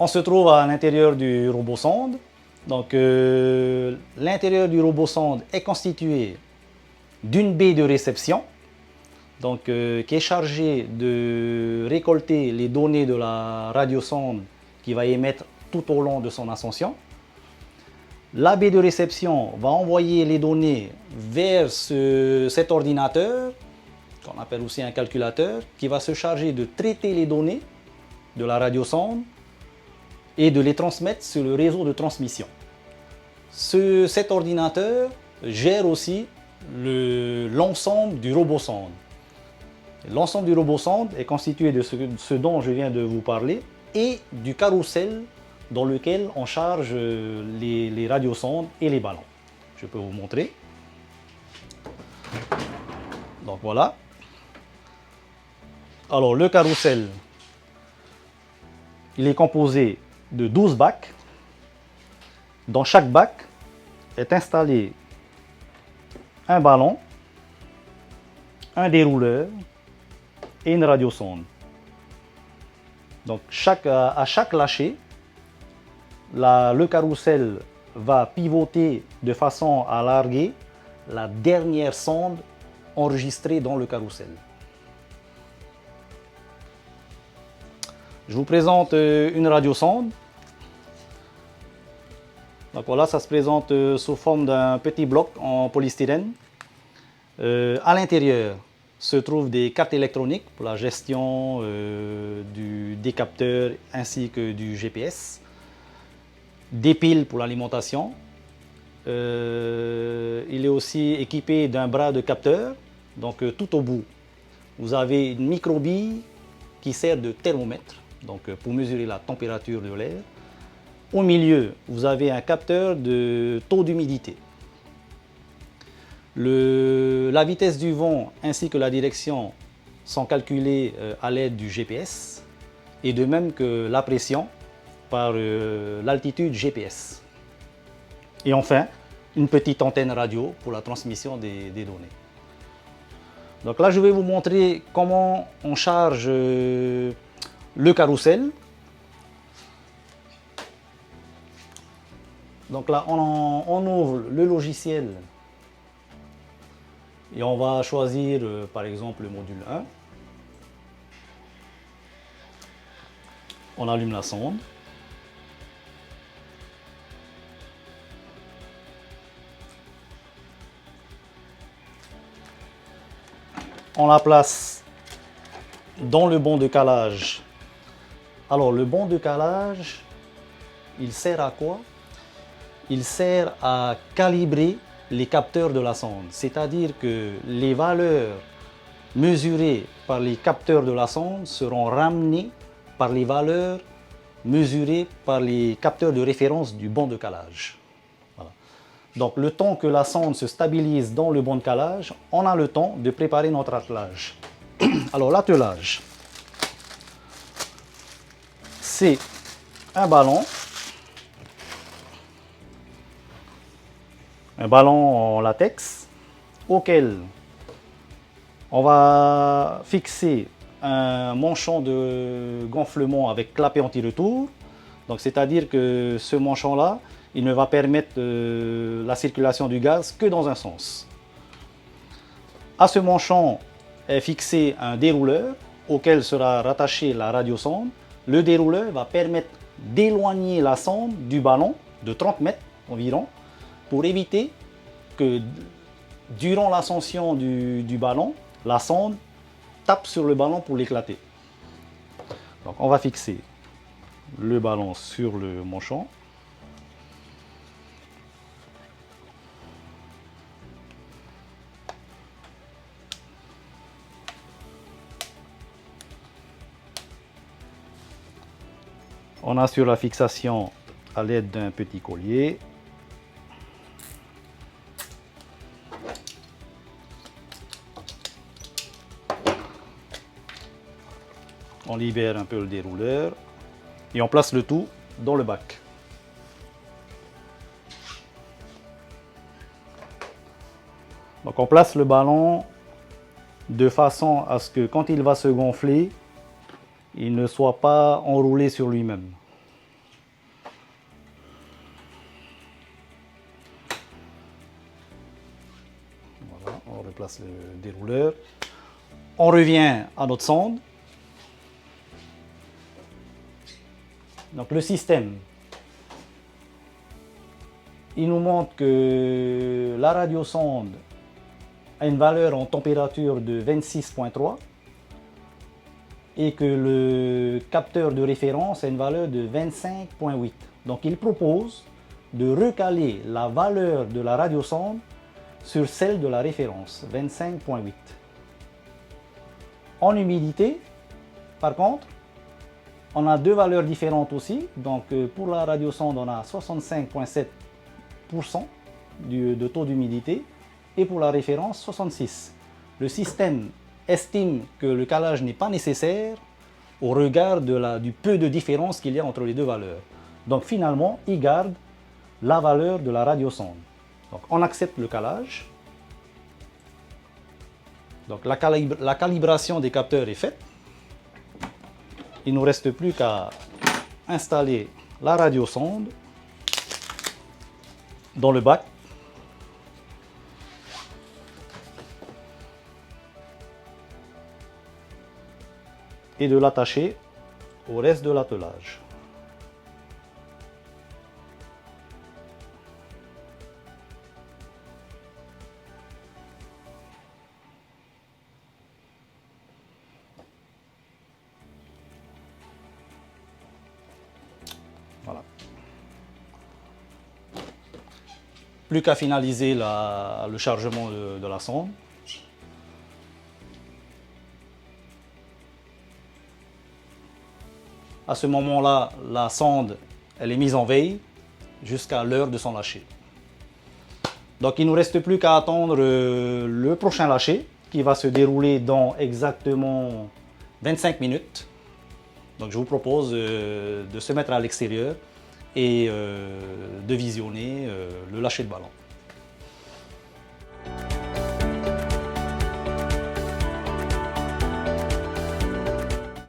On se trouve à l'intérieur du robot sonde. Donc l'intérieur du robot sonde est constitué d'une baie de réception, donc, qui est chargée de récolter les données de la radiosonde qui va émettre tout au long de son ascension. La baie de réception va envoyer les données vers cet ordinateur, qu'on appelle aussi un calculateur, qui va se charger de traiter les données de la radiosonde et de les transmettre sur le réseau de transmission. Cet ordinateur gère aussi l'ensemble du robot sonde. L'ensemble du robot sonde est constitué de ce dont je viens de vous parler et du carrousel dans lequel on charge les radiosondes et les ballons. Je peux vous montrer. Donc voilà. Alors le carrousel, il est composé de 12 bacs. Dans chaque bac est installé un ballon, un dérouleur et une radiosonde. Donc à chaque lâcher, le carrousel va pivoter de façon à larguer la dernière sonde enregistrée dans le carrousel. Je vous présente une radiosonde. Donc voilà, ça se présente sous forme d'un petit bloc en polystyrène. À l'intérieur se trouvent des cartes électroniques pour la gestion des capteurs ainsi que du GPS, des piles pour l'alimentation. Il est aussi équipé d'un bras de capteur. Donc tout au bout, vous avez une microbille qui sert de thermomètre, donc pour mesurer la température de l'air. Au milieu, vous avez un capteur de taux d'humidité. La vitesse du vent ainsi que la direction sont calculés à l'aide du GPS et de même que la pression par l'altitude GPS. Et enfin, une petite antenne radio pour la transmission des données. Donc là, je vais vous montrer comment on charge le carrousel. Donc là, on ouvre le logiciel et on va choisir par exemple le module 1. On allume la sonde. On la place dans le banc de calage. Alors le banc de calage, il sert à quoi? Il sert à calibrer les capteurs de la sonde. C'est-à-dire que les valeurs mesurées par les capteurs de la sonde seront ramenées par les valeurs mesurées par les capteurs de référence du banc de calage. Voilà. Donc le temps que la sonde se stabilise dans le banc de calage, on a le temps de préparer notre attelage. Alors l'attelage, c'est un ballon en latex auquel on va fixer un manchon de gonflement avec clapet anti-retour. Donc c'est-à-dire que ce manchon-là, il ne va permettre la circulation du gaz que dans un sens. À ce manchon est fixé un dérouleur auquel sera rattachée la radiosonde. Le dérouleur va permettre d'éloigner la sonde du ballon de 30 mètres environ pour éviter que durant l'ascension du ballon, la sonde tape sur le ballon pour l'éclater. Donc on va fixer le ballon sur le manchon. On assure la fixation à l'aide d'un petit collier. On libère un peu le dérouleur et on place le tout dans le bac. Donc on place le ballon de façon à ce que quand il va se gonfler, il ne soit pas enroulé sur lui-même. place le dérouleur. On revient à notre sonde. Donc le système, il nous montre que la radiosonde a une valeur en température de 26,3 et que le capteur de référence a une valeur de 25,8. Donc il propose de recaler la valeur de la radiosonde sur celle de la référence, 25,8. En humidité, par contre, on a deux valeurs différentes aussi. Donc pour la radiosonde, on a 65,7% de taux d'humidité et pour la référence, 66. Le système estime que le calage n'est pas nécessaire au regard du peu de différence qu'il y a entre les deux valeurs. Donc finalement, il garde la valeur de la radiosonde. Donc on accepte le calage. Donc la calibration des capteurs est faite. Il ne nous reste plus qu'à installer la radiosonde dans le bac. Et de l'attacher au reste de l'attelage. Voilà. Plus qu'à finaliser le chargement de la sonde. À ce moment-là, la sonde elle est mise en veille jusqu'à l'heure de son lâcher. Donc il ne nous reste plus qu'à attendre le prochain lâcher qui va se dérouler dans exactement 25 minutes. Donc je vous propose de se mettre à l'extérieur et de visionner le lâcher de ballon.